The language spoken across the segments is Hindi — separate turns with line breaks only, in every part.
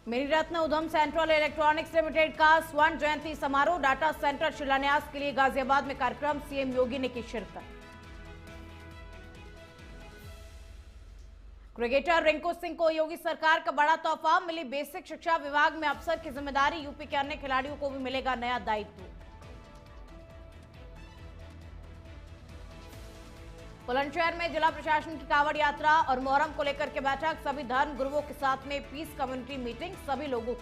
मेरी रत्न उद्यम सेंट्रल इलेक्ट्रॉनिक्स लिमिटेड का स्वर्ण जयंती समारोह, डाटा सेंटर शिलान्यास के लिए गाजियाबाद में कार्यक्रम, सीएम योगी ने की शिरकत। क्रिकेटर रिंकू सिंह को योगी सरकार का बड़ा तोहफा, मिली बेसिक शिक्षा विभाग में अफसर की जिम्मेदारी, यूपी के अन्य खिलाड़ियों को भी मिलेगा नया दायित्व। बुलंदशहर में जिला प्रशासन की कांवड़ यात्रा और मोहर्रम को लेकर के बैठक, सभी धर्म गुरुओं के साथ में पीस कम्युनिटी मीटिंग, सभी लोगों को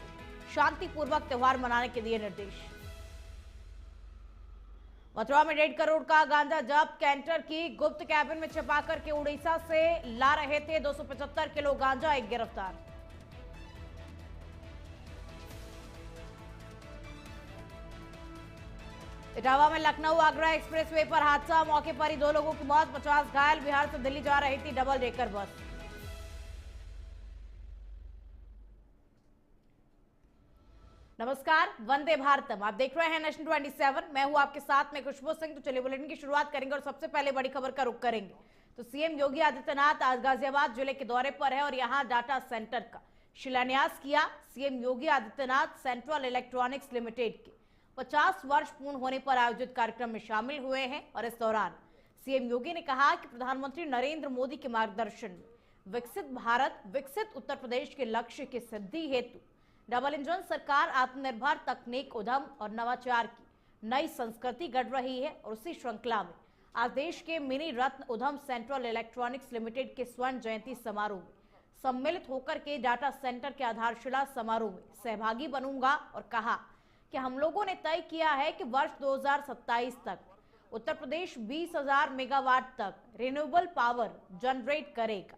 शांतिपूर्वक त्योहार मनाने के दिए निर्देश। मथुरा में 1.5 करोड़ का गांजा जब्त, कैंटर की गुप्त कैबिन में छिपा करके उड़ीसा से ला रहे थे 275 किलो गांजा, एक गिरफ्तार। इटावा में लखनऊ आगरा एक्सप्रेसवे पर हादसा, मौके पर ही 2 लोगों की मौत, 50 घायल, बिहार से दिल्ली जा रही थी डबल डेकर बस। नमस्कार, वंदे भारतम, आप देख रहे हैं नेशन 27। मैं हूं आपके साथ में खुशबू सिंह। तो चलिए बुलेटिन की शुरुआत करेंगे और सबसे पहले बड़ी खबर का रुख करेंगे। तो सीएम योगी आदित्यनाथ आज गाजियाबाद जिले के दौरे पर है और यहां डाटा सेंटर का शिलान्यास किया। CM Yogi Adityanath central electronics limited के 50 वर्ष पूर्ण होने पर आयोजित कार्यक्रम में शामिल हुए हैं और इस दौरान सीएम योगी ने कहा कि प्रधानमंत्री नरेंद्र मोदी के मार्गदर्शन में विकसित भारत, विकसित उत्तर प्रदेश के लक्ष्य की सिद्धि हेतु डबल इंजन सरकार आत्मनिर्भर, तकनीक, उद्यम और नवाचार की नई संस्कृति गढ़ रही है और उसी श्रृंखला में आज देश के मिनी रत्न उद्यम सेंट्रल इलेक्ट्रॉनिक्स लिमिटेड के स्वर्ण जयंती समारोह में सम्मिलित होकर के डाटा सेंटर के आधारशिला समारोह में सहभागी बनूंगा और कहा कि हम लोगों ने तय किया है कि वर्ष 2027 तक उत्तर प्रदेश 20,000 मेगावाट तक रिन्यूएबल पावर जनरेट करेगा।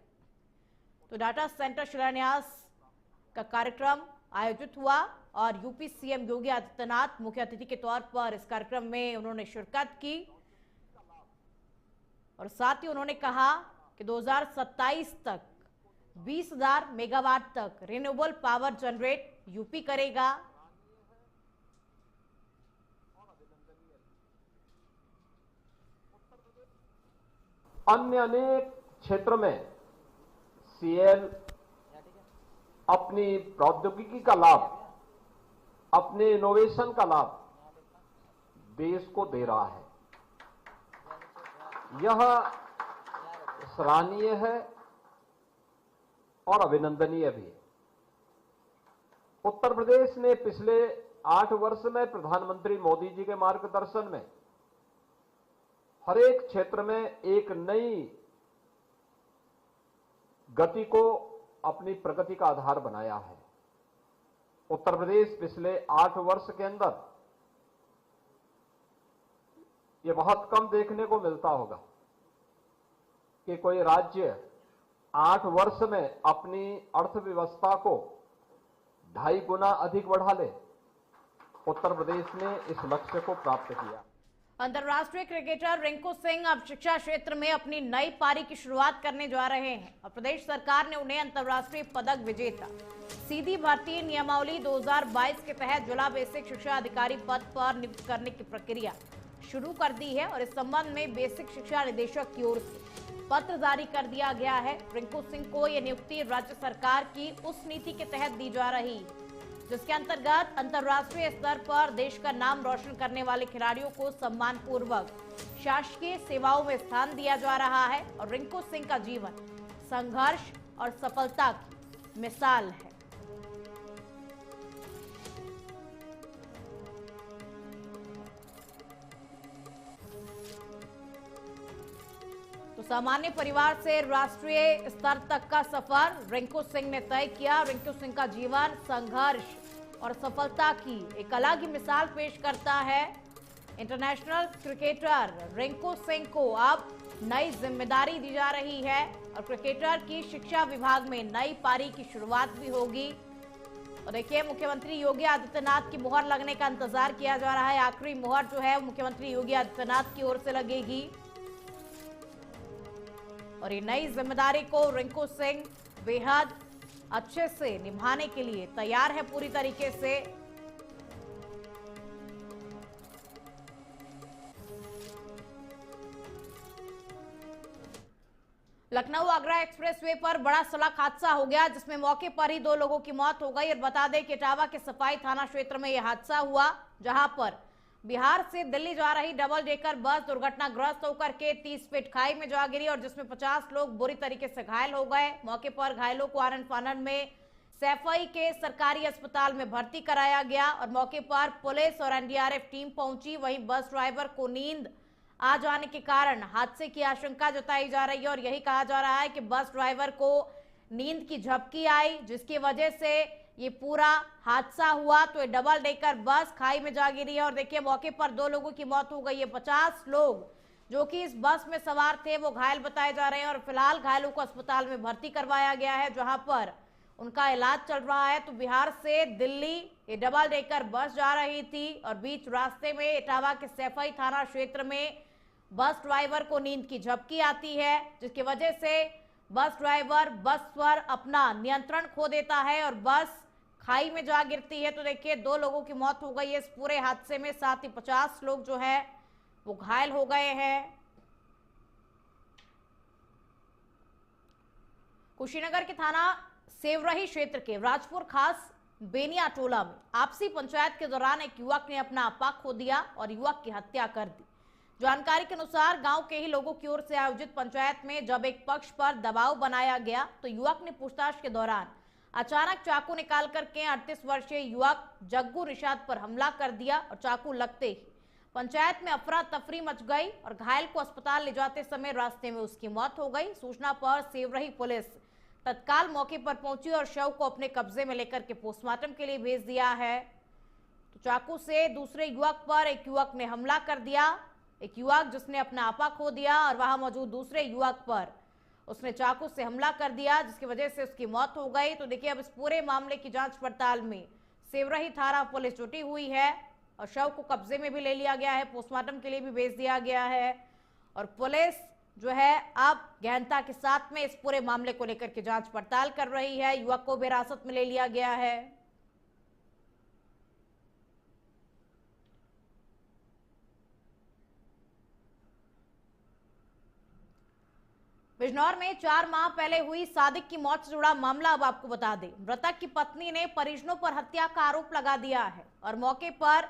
तो डाटा सेंटर शिलान्यास का कार्यक्रम आयोजित हुआ और यूपी सीएम योगी आदित्यनाथ मुख्य अतिथि के तौर पर इस कार्यक्रम में उन्होंने शिरकत की और साथ ही उन्होंने कहा कि 2027 तक 20,000 मेगावाट तक रिन्यूएबल पावर जनरेट यूपी करेगा।
अन्य अनेक क्षेत्र में सीएल अपनी प्रौद्योगिकी का लाभ, अपने इनोवेशन का लाभ देश को दे रहा है। यह सराहनीय है और अभिनंदनीय भी। उत्तर प्रदेश ने पिछले 8 वर्ष में प्रधानमंत्री मोदी जी के मार्गदर्शन में हर एक क्षेत्र में एक नई गति को अपनी प्रगति का आधार बनाया है। उत्तर प्रदेश पिछले 8 वर्ष के अंदर, ये बहुत कम देखने को मिलता होगा कि कोई राज्य 8 वर्ष में अपनी अर्थव्यवस्था को 2.5 गुना अधिक बढ़ा ले। उत्तर प्रदेश ने इस लक्ष्य को प्राप्त किया।
अंतर्राष्ट्रीय क्रिकेटर रिंकू सिंह अब शिक्षा क्षेत्र में अपनी नई पारी की शुरुआत करने जा रहे हैं और प्रदेश सरकार ने उन्हें अंतर्राष्ट्रीय पदक विजेता सीधी भर्ती नियमावली 2022 के तहत जिला बेसिक शिक्षा अधिकारी पद पर नियुक्त करने की प्रक्रिया शुरू कर दी है और इस संबंध में बेसिक शिक्षा निदेशक की ओर से पत्र जारी कर दिया गया है। रिंकू सिंह को यह नियुक्ति राज्य सरकार की उस नीति के तहत दी जा रही है जिसके अंतर्गत अंतर्राष्ट्रीय स्तर पर देश का नाम रोशन करने वाले खिलाड़ियों को सम्मानपूर्वक शासकीय सेवाओं में स्थान दिया जा रहा है और रिंकू सिंह का जीवन संघर्ष और सफलता की मिसाल है। तो सामान्य परिवार से राष्ट्रीय स्तर तक का सफर रिंकू सिंह ने तय किया। रिंकू सिंह का जीवन संघर्ष और सफलता की एक अलग ही मिसाल पेश करता है। इंटरनेशनल क्रिकेटर रिंकू सिंह को अब नई जिम्मेदारी दी जा रही है और क्रिकेटर की शिक्षा विभाग में नई पारी की शुरुआत भी होगी। और देखिए, मुख्यमंत्री योगी आदित्यनाथ की मुहर लगने का इंतजार किया जा रहा है। आखिरी मुहर जो है मुख्यमंत्री योगी आदित्यनाथ की ओर से लगेगी और ये नई जिम्मेदारी को रिंकू सिंह बेहद अच्छे से निभाने के लिए तैयार है पूरी तरीके से। लखनऊ आगरा एक्सप्रेसवे पर बड़ा सड़क हादसा हो गया, जिसमें मौके पर ही 2 लोगों की मौत हो गई। और बता दें कि इटावा के सफाई थाना क्षेत्र में यह हादसा हुआ, जहां पर बिहार से दिल्ली जा रही डबल डेकर बस दुर्घटनाग्रस्त होकर के 30 फीट खाई में जा गिरी और जिसमें 50 लोग बुरी तरीके से घायल हो गए। मौके पर घायलों को आनन फानन में सैफई के सरकारी अस्पताल में भर्ती कराया गया और मौके पर पुलिस और एनडीआरएफ टीम पहुंची। वहीं बस ड्राइवर को नींद आ जाने के कारण हादसे की आशंका जताई जा रही है और यही कहा जा रहा है कि बस ड्राइवर को नींद की झपकी आई, जिसकी वजह से ये पूरा हादसा हुआ। तो ये डबल डेकर बस खाई में जा गिरी है और देखिए मौके पर 2 लोगों की मौत हो गई है। 50 लोग जो कि इस बस में सवार थे वो घायल बताए जा रहे हैं और फिलहाल घायलों को अस्पताल में भर्ती करवाया गया है, जहां पर उनका इलाज चल रहा है। तो बिहार से दिल्ली ये डबल डेकर बस जा रही थी और बीच रास्ते में इटावा के सैफई थाना क्षेत्र में बस ड्राइवर को नींद की झपकी आती है, जिसकी वजह से बस ड्राइवर बस पर अपना नियंत्रण खो देता है और बस खाई में जा गिरती है। तो देखिए 2 लोगों की मौत हो गई है इस पूरे हादसे में, साथ ही 50 लोग जो है वो घायल हो गए हैं। कुशीनगर के थाना सेवरही क्षेत्र के राजपुर खास बेनिया टोला में आपसी पंचायत के दौरान एक युवक ने अपना आपा खो दिया और युवक की हत्या कर दी। जानकारी के अनुसार गांव के ही लोगों की ओर से आयोजित पंचायत में जब एक पक्ष पर दबाव बनाया गया तो युवक ने पूछताछ के दौरान अचानक चाकू निकाल करके 38 वर्षीय युवक जग्गू निषाद पर हमला कर दिया और चाकू लगते ही पंचायत में अफरा तफरी मच गई और घायल को अस्पताल ले जाते समय रास्ते में उसकी मौत हो गई। सूचना पर सेवरही पुलिस तत्काल मौके पर पहुंची और शव को अपने कब्जे में लेकर के पोस्टमार्टम के लिए भेज दिया है। तो चाकू से दूसरे युवक पर एक युवक ने हमला कर दिया, एक युवक जिसने अपना आपा खो दिया और वहां मौजूद दूसरे युवक पर उसने चाकू से हमला कर दिया, जिसकी वजह से उसकी मौत हो गई। तो देखिए अब इस पूरे मामले की जांच पड़ताल में सेवरही थाना पुलिस जुटी हुई है और शव को कब्जे में भी ले लिया गया है, पोस्टमार्टम के लिए भी भेज दिया गया है और पुलिस जो है अब गहनता के साथ में इस पूरे मामले को लेकर के जांच पड़ताल कर रही है। युवक को भी हिरासत में ले लिया गया है। बिजनौर में 4 माह पहले हुई सादिक की मौत से जुड़ा मामला अब आपको बता दें। मृतक की पत्नी ने परिजनों पर हत्या का आरोप लगा दिया है और मौके पर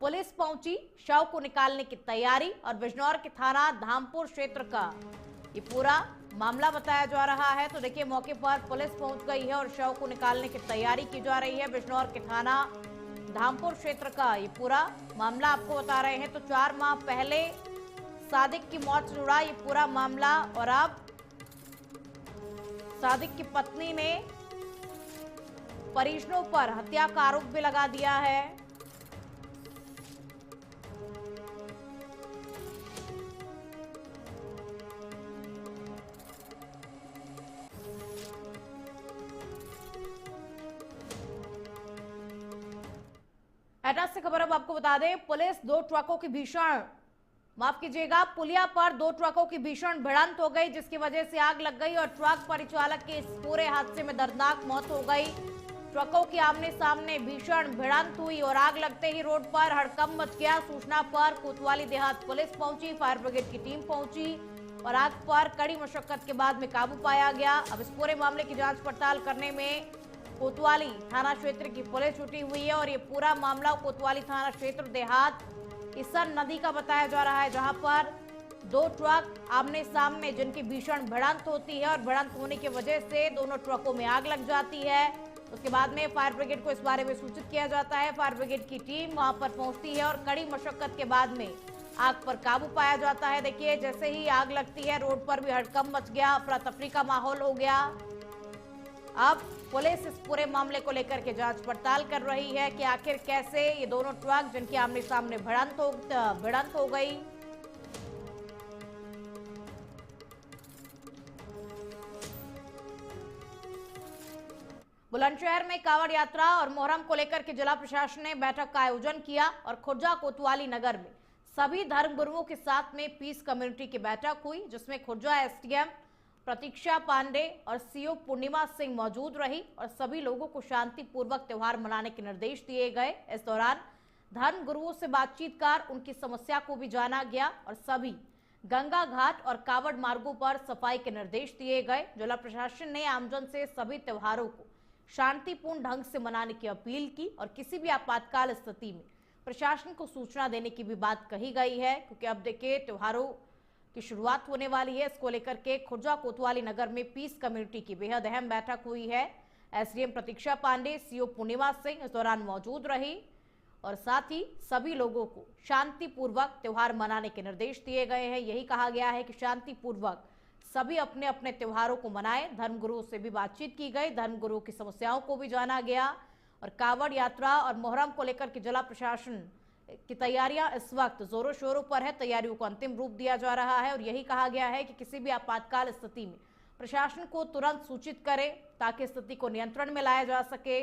पुलिस पहुंची शव को निकालने की तैयारी और बिजनौर के थाना धामपुर क्षेत्र का ये पूरा मामला बताया जा रहा है। तो देखिए मौके पर पुलिस पहुंच गई है और शव को निकालने की तैयारी की जा रही है। बिजनौर के थाना धामपुर क्षेत्र का ये पूरा मामला आपको बता रहे हैं। तो 4 माह पहले सादिक की मौत से जुड़ा ये पूरा मामला और अब सादिक की पत्नी ने परिजनों पर हत्या का आरोप भी लगा दिया है। एटस से खबर अब आपको बता दें, पुलिस 2 ट्रकों की भीषण माफ कीजिएगा पुलिया पर 2 ट्रकों की भीषण भिड़ंत हो गई, जिसकी वजह से आग लग गई और ट्रक परिचालक की इस पूरे हादसे में दर्दनाक मौत हो गई। ट्रकों की आमने सामने भीषण भिड़ंत हुई और आग लगते ही रोड पर हड़कंप मच गया। सूचना पर कोतवाली देहात पुलिस पहुंची, फायर ब्रिगेड की टीम पहुंची और आग पर कड़ी मशक्कत के बाद में काबू पाया गया। अब इस पूरे मामले की जांच पड़ताल करने में कोतवाली थाना क्षेत्र की पुलिस जुटी हुई है और ये पूरा मामला कोतवाली थाना क्षेत्र देहात इसर नदी का बताया जा रहा है, जहां पर 2 ट्रक आमने सामने जिनकी भीषण भिड़ंत होती है और भिड़ंत होने की वजह से दोनों ट्रकों में आग लग जाती है। उसके बाद में फायर ब्रिगेड को इस बारे में सूचित किया जाता है। फायर ब्रिगेड की टीम वहां पर पहुंचती है और कड़ी मशक्कत के बाद में आग पर काबू पाया जाता है। देखिए जैसे ही आग लगती है रोड पर भी हड़कंप मच गया, अफरा तफरी का माहौल हो गया। अब पुलिस इस पूरे मामले को लेकर के जांच पड़ताल कर रही है कि आखिर कैसे ये दोनों ट्रक जिनकी आमने सामने भिड़ंत हो गई। बुलंदशहर में कांवड़ यात्रा और मोहर्रम को लेकर के जिला प्रशासन ने बैठक का आयोजन किया और खुर्जा कोतवाली नगर में सभी धर्मगुरुओं के साथ में पीस कम्युनिटी की बैठक हुई, जिसमें खुर्जा एसडीएम प्रतीक्षा पांडे और सीओ पूर्णिमा सिंह मौजूद रही और सभी लोगों को शांतिपूर्वक त्योहार मनाने के निर्देश दिए गए। इस दौरान धर्म गुरुओं से बातचीत कर उनकी समस्या को भी जाना गया और सभी गंगा घाट और कावड़ मार्गों पर सफाई के निर्देश दिए गए। जिला प्रशासन ने आमजन से सभी त्योहारों को शांतिपूर्ण ढंग से मनाने की अपील की और किसी भी आपातकाल स्थिति में प्रशासन को सूचना देने की भी बात कही गई है, क्योंकि अब देखिए त्योहारों की शुरुआत होने वाली है। इसको लेकर के खुर्जा कोतवाली नगर में पीस कम्युनिटी की बेहद अहम बैठक हुई है। एसडीएम प्रतीक्षा पांडे, सीओ पूर्णिमा सिंह इस दौरान मौजूद रही और साथ ही सभी लोगों को शांतिपूर्वक त्योहार मनाने के निर्देश दिए गए हैं। यही कहा गया है कि शांतिपूर्वक सभी अपने अपने त्योहारों को मनाएं। धर्मगुरुओं से भी बातचीत की गई, धर्मगुरुओं की समस्याओं को भी जाना गया और कावड़ यात्रा और मोहर्रम को लेकर के जिला प्रशासन की तैयारियां इस वक्त जोरों शोरों पर है। तैयारियों को अंतिम रूप दिया जा रहा है और यही कहा गया है कि किसी भी आपातकाल स्थिति में प्रशासन को तुरंत सूचित करे ताकि स्थिति को नियंत्रण में लाया जा सके।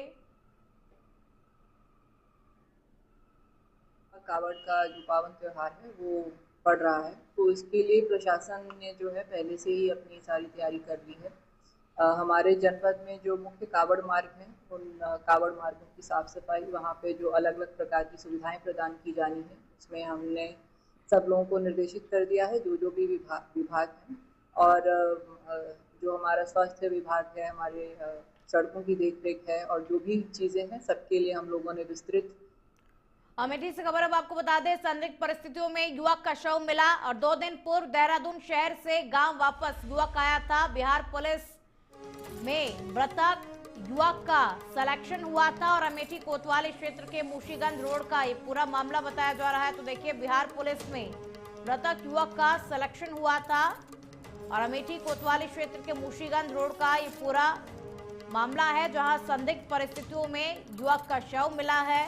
कावड़ का जो पावन त्योहार है वो पड़ रहा है, तो इसके लिए प्रशासन ने जो है पहले से ही अपनी सारी तैयारी कर ली है। हमारे जनपद में जो मुख्य कावड़ मार्ग हैं उन कावड़ मार्गों की साफ सफाई, वहाँ पे जो अलग अलग प्रकार की सुविधाएं प्रदान की जानी है, उसमें हमने सब लोगों को निर्देशित कर दिया है, जो भी विभाग हैं। और जो हमारा स्वास्थ्य विभाग है, हमारे सड़कों की देखरेख है और जो भी चीज़ें हैं सबके लिए हम लोगों ने विस्तृत।
अमेठी से खबर अब आपको बता दें, संदिग्ध परिस्थितियों में युवक का शव मिला और 2 दिन पूर्व देहरादून शहर से गांव वापस युवक आया था। बिहार पुलिस में मृतक युवक का सिलेक्शन हुआ था और अमेठी कोतवाली क्षेत्र के मुशीगंज रोड का ये पूरा मामला बताया जा रहा है। तो देखिए, बिहार पुलिस में मृतक युवक का सिलेक्शन हुआ था और अमेठी कोतवाली क्षेत्र के मुशीगंज रोड का ये पूरा मामला है, जहां संदिग्ध परिस्थितियों में युवक का शव मिला है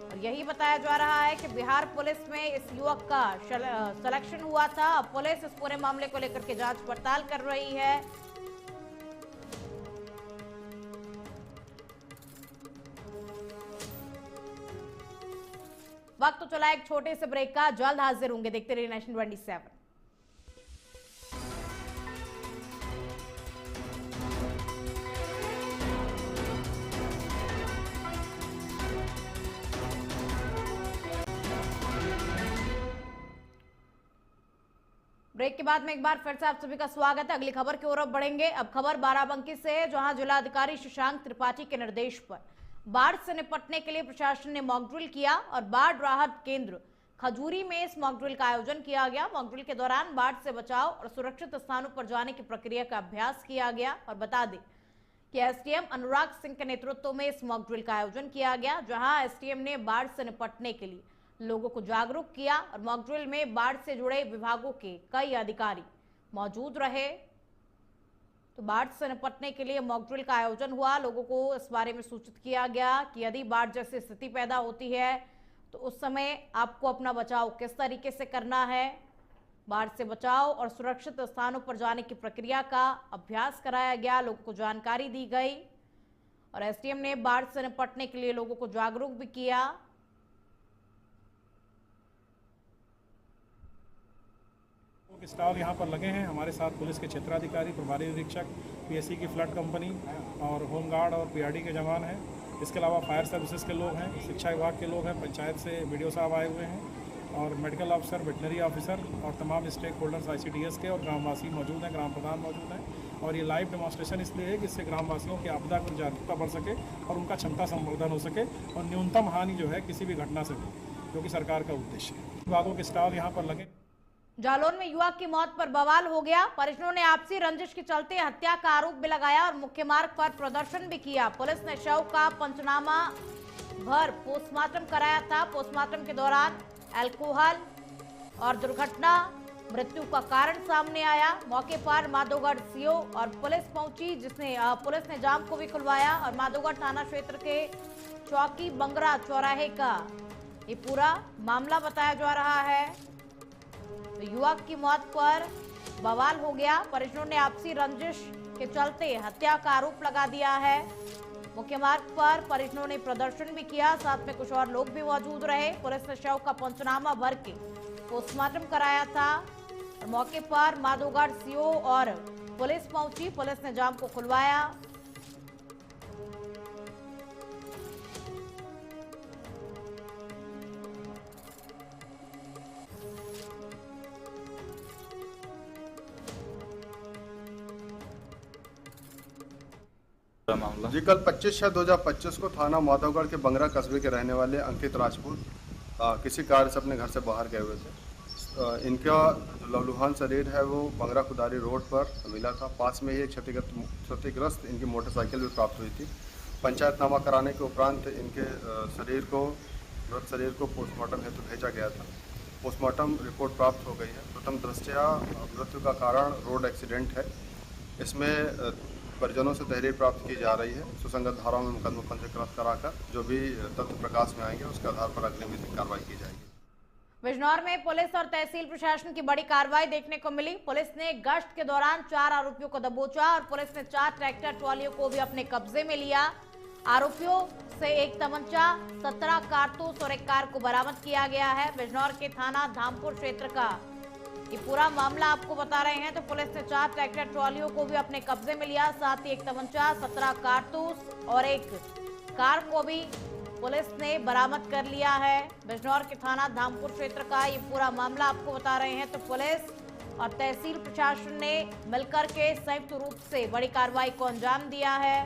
और यही बताया जा रहा है कि बिहार पुलिस में इस युवक का सिलेक्शन हुआ था। अब पुलिस इस पूरे मामले को लेकर के जांच पड़ताल कर रही है। वक्त तो चला एक छोटे से ब्रेक का, जल्द हाजिर होंगे। देखते रहिए नेशन 27। ब्रेक के बाद में एक बार फिर से आप सभी का स्वागत है। अगली खबर की ओर बढ़ेंगे। अब खबर बाराबंकी से है, जहां जिलाधिकारी शशांक त्रिपाठी के निर्देश पर बाढ़ से निपटने के लिए प्रशासन ने मॉक ड्रिल किया और बाढ़ राहत केंद्र खजूरी में इस मॉक ड्रिल का आयोजन किया गया। मॉक ड्रिल के दौरान बाढ़ से बचाव और सुरक्षित स्थानों पर जाने की प्रक्रिया का अभ्यास किया गया। और बता दें कि एसडीएम अनुराग सिंह के नेतृत्व में इस मॉक ड्रिल का आयोजन किया गया, जहां एसडीएम ने बाढ़ से निपटने के लिए लोगों को जागरूक किया और मॉक ड्रिल में बाढ़ से जुड़े विभागों के कई अधिकारी मौजूद रहे। तो बाढ़ से निपटने के लिए मॉक ड्रिल का आयोजन हुआ। लोगों को इस बारे में सूचित किया गया कि यदि बाढ़ जैसी स्थिति पैदा होती है तो उस समय आपको अपना बचाव किस तरीके से करना है। बाढ़ से बचाव और सुरक्षित स्थानों पर जाने की प्रक्रिया का अभ्यास कराया गया, लोगों को जानकारी दी गई और एसडीएम ने बाढ़ से निपटने के लिए लोगों को जागरूक भी किया।
स्टाफ यहाँ पर लगे हैं, हमारे साथ पुलिस के क्षेत्राधिकारी, प्रभारी निरीक्षक, पीएससी की फ्लड कंपनी और होमगार्ड और पीआरडी के जवान हैं। इसके अलावा फायर सर्विसेज के लोग हैं, शिक्षा विभाग के लोग हैं, पंचायत से बीडीओ साहब आए हुए हैं और मेडिकल ऑफिसर, वेटनरी ऑफिसर और तमाम स्टेक होल्डर्स आईसीडीएस के और ग्रामवासी मौजूद हैं, ग्राम प्रधान मौजूद हैं। और ये लाइव डेमोन्स्ट्रेशन इसलिए है कि इससे ग्रामवासियों की आपदा की जागरूकता बढ़ सके और उनका क्षमता संवर्धन हो सके और न्यूनतम हानि जो है किसी भी घटना से हो, जो कि सरकार का उद्देश्य है। विभागों के स्टाफ यहाँ पर लगे।
जालौन में युवक की मौत पर बवाल हो गया। परिजनों ने आपसी रंजिश के चलते हत्या का आरोप भी लगाया और मुख्य मार्ग पर प्रदर्शन भी किया। पुलिस ने शव का पंचनामा भर पोस्टमार्टम कराया था। पोस्टमार्टम के दौरान अल्कोहल और दुर्घटना मृत्यु का कारण सामने आया। मौके पर माधोगढ़ सीओ और पुलिस पहुंची, जिसने पुलिस ने जाम को भी खुलवाया और माधोगढ़ थाना क्षेत्र के चौकी बंगरा चौराहे का ये पूरा मामला बताया जा रहा है। तो युवक की मौत पर बवाल हो गया। परिजनों ने आपसी रंजिश के चलते हत्या का आरोप लगा दिया है। मुख्य मार्ग पर परिजनों ने प्रदर्शन भी किया, साथ में कुछ और लोग भी मौजूद रहे। पुलिस ने शव का पंचनामा भर के पोस्टमार्टम कराया था और मौके पर माधोगढ़ सीओ और पुलिस पहुंची। पुलिस ने जाम को खुलवाया।
मामला
जी कल 25/6/2025 को थाना माधवगढ़ के बंगरा कस्बे के रहने वाले अंकित राजपूत किसी कार्य से अपने घर से बाहर गए हुए थे। इनका जो लहूलुहान शरीर है वो बंगरा खुदारी रोड पर मिला था। पास में ही एक क्षतिग्रस्त इनकी मोटरसाइकिल भी प्राप्त हुई थी। पंचायतनामा कराने के उपरांत इनके मृत शरीर को पोस्टमार्टम हेतु भेजा गया था। पोस्टमार्टम रिपोर्ट प्राप्त हो गई है। प्रथम दृष्टया मृत्यु का कारण रोड एक्सीडेंट है। इसमें परिजनों से तहरीर प्राप्त की जा रही है। सुसंगत धाराओं में मुकदमा पंजीकृत कराकर जो भी तथ्य प्रकाश में आएंगे उसके आधार पर अगली विधिक कार्रवाई की जाएगी।
बिजनौर में पुलिस और तहसील प्रशासन की बड़ी कार्रवाई देखने को मिली। पुलिस ने गश्त के दौरान 4 आरोपियों को दबोचा और पुलिस ने 4 ट्रैक्टर ट्रॉलियों को भी अपने कब्जे में लिया। आरोपियों से एक तमंचा, 17 कारतूस और एक कार को बरामद किया गया है। बिजनौर के थाना धामपुर क्षेत्र का ये पूरा मामला आपको बता रहे हैं। तो पुलिस ने 4 ट्रैक्टर ट्रॉलियों को भी अपने कब्जे में लिया, साथ ही एक तमंचा, 17 कारतूस और एक कार को भी पुलिस ने बरामद कर लिया है। बिजनौर के थाना धामपुर क्षेत्र का ये पूरा मामला आपको बता रहे हैं। तो पुलिस और तहसील प्रशासन ने मिलकर के संयुक्त रूप से बड़ी कार्रवाई को अंजाम दिया है।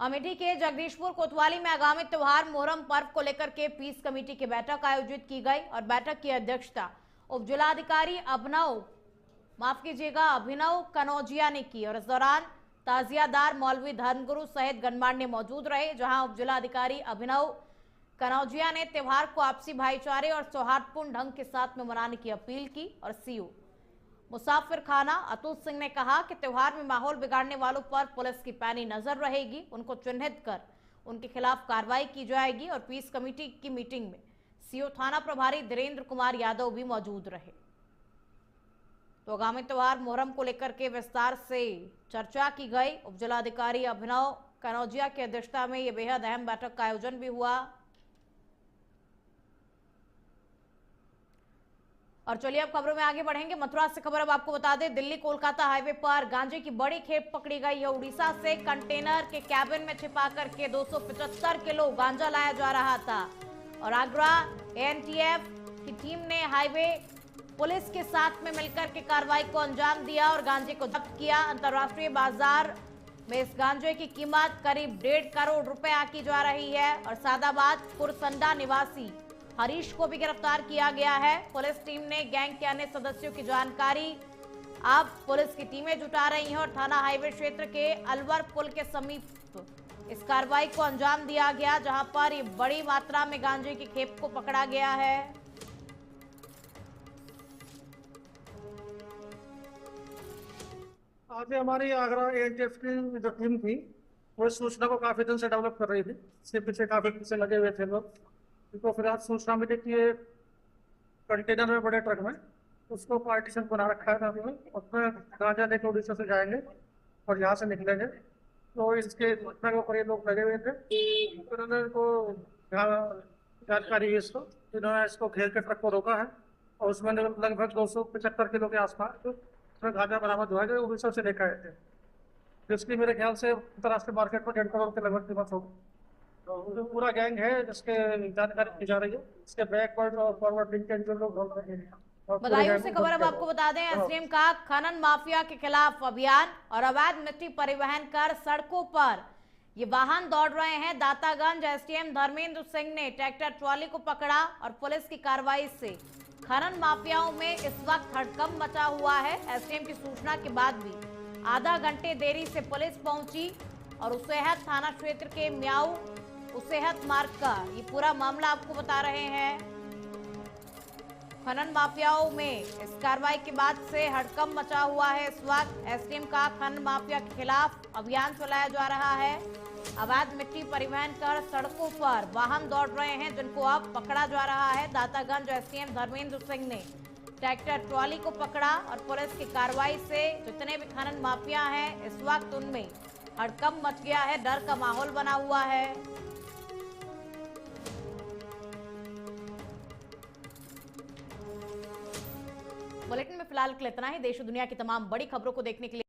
अमेठी के जगदीशपुर कोतवाली में आगामी त्योहार मोहर्रम पर्व को लेकर के पीस कमेटी की बैठक आयोजित की गई और बैठक की अध्यक्षता उप जिलाधिकारी अभिनव कनौजिया ने की और इस दौरान ताजियादार मौलवी धर्मगुरु सहित गणमान्य मौजूद रहे। जहां उप जिलाधिकारी अभिनव कनौजिया ने त्योहार को आपसी भाईचारे और सौहार्दपूर्ण ढंग के साथ में मनाने की अपील की और सीओ मुसाफिर खाना अतुल सिंह ने कहा कि त्योहार में माहौल बिगाड़ने वालों पर पुलिस की पैनी नजर रहेगी। उनको चिन्हित कर उनके खिलाफ कार्रवाई की जाएगी और पीस कमेटी की मीटिंग में सीओ थाना प्रभारी धीरेन्द्र कुमार यादव भी मौजूद रहे। तो आगामी त्योहार मोहर्रम को लेकर के विस्तार से चर्चा की गई। उप जिलाधिकारी अभिनव कनौजिया की अध्यक्षता में यह बेहद अहम बैठक का आयोजन भी हुआ। और चलिए अब खबरों में आगे बढ़ेंगे। मथुरा से खबर अब आपको बता दें, दिल्ली कोलकाता हाईवे पर गांजे की बड़ी खेप पकड़ी गई है। उड़ीसा से कंटेनर के कैबिन में छिपा करके 275 किलो गांजा लाया जा रहा था और आगरा एएनटीएफ की टीम ने हाईवे पुलिस के साथ में मिलकर के कार्रवाई को अंजाम दिया और गांजे को जब्त किया। अंतर्राष्ट्रीय बाजार में इस गांजे की कीमत करीब 1.5 करोड़ रुपए आकी जा रही है और सादाबाद कुरसंडा निवासी हरीश को भी गिरफ्तार किया गया है। पुलिस टीम ने गैंग के अन्य सदस्यों की जानकारी अब पुलिस की टीमें जुटा रही हैं और थाना हाईवे क्षेत्र के अलवर पुल के समीप इस कार्रवाई को अंजाम दिया गया, जहां पर ये बड़ी मात्रा में गांजे की खेप को पकड़ा गया है।
आज हमारी आगरा एएनटीएफ की जो टीम थी वो इस सूचना को काफी दिन से डेवलप कर रही थी। इसके पीछे काफी पीछे लगे हुए थे लोग। तो फिर आज सूचना मिली कि ये कंटेनर में बड़े ट्रक में उसको पार्टीशन बना रखा है हमने, उसमें गांजा लेकर उड़ीसा से जाएंगे और यहाँ से निकलेंगे। तो इसके घटना के ऊपर ये लोग लगे हुए थे। उन्होंने को जानकारी हुई इसको, इन्होंने इसको घेर के ट्रक को रोका है और उसमें लगभग 275 किलो के आसपास उसमें गांजा बरामद हुआ है जो उड़ीसा से लेकर आए थे, जिसकी मेरे ख्याल से अंतर्राष्ट्रीय मार्केट में 1.5 करोड़ के लगभग कीमत होगी। तो जो पूरा गैंग है जिसके जानकारी की जा रही है, इसके बैकवर्ड और फॉरवर्ड लिंक जो लोग ढूंढ रहे हैं।
बधाई से खबर अब आपको बता दें, एसडीएम का खनन माफिया के खिलाफ अभियान और अवैध मिट्टी परिवहन कर सड़कों पर ये वाहन दौड़ रहे हैं। दातागंज एसडीएम धर्मेंद्र सिंह ने ट्रैक्टर ट्रॉली को पकड़ा और पुलिस की कार्रवाई से खनन माफियाओं में इस वक्त हड़कंप मचा हुआ है। एसडीएम की सूचना के बाद भी आधा घंटे देरी से पुलिस पहुंची और उसेहत थाना क्षेत्र के म्याऊ उसेहत मार्ग का ये पूरा मामला आपको बता रहे हैं। खनन माफियाओं में इस कार्रवाई के बाद से हड़कंप मचा हुआ है। इस वक्त एसडीएम का खनन माफिया के खिलाफ अभियान चलाया जा रहा है। अवैध मिट्टी परिवहन कर सड़कों पर वाहन दौड़ रहे हैं जिनको अब पकड़ा जा रहा है। दातागंज एसडीएम धर्मेंद्र सिंह ने ट्रैक्टर ट्रॉली को पकड़ा और पुलिस की कार्रवाई से जितने भी खनन माफिया हैं इस वक्त उनमें हड़कंप मच गया है, डर का माहौल बना हुआ है। बुलेटिन में फिलहाल के लिए इतना ही। देश और दुनिया की तमाम बड़ी खबरों को देखने के लिए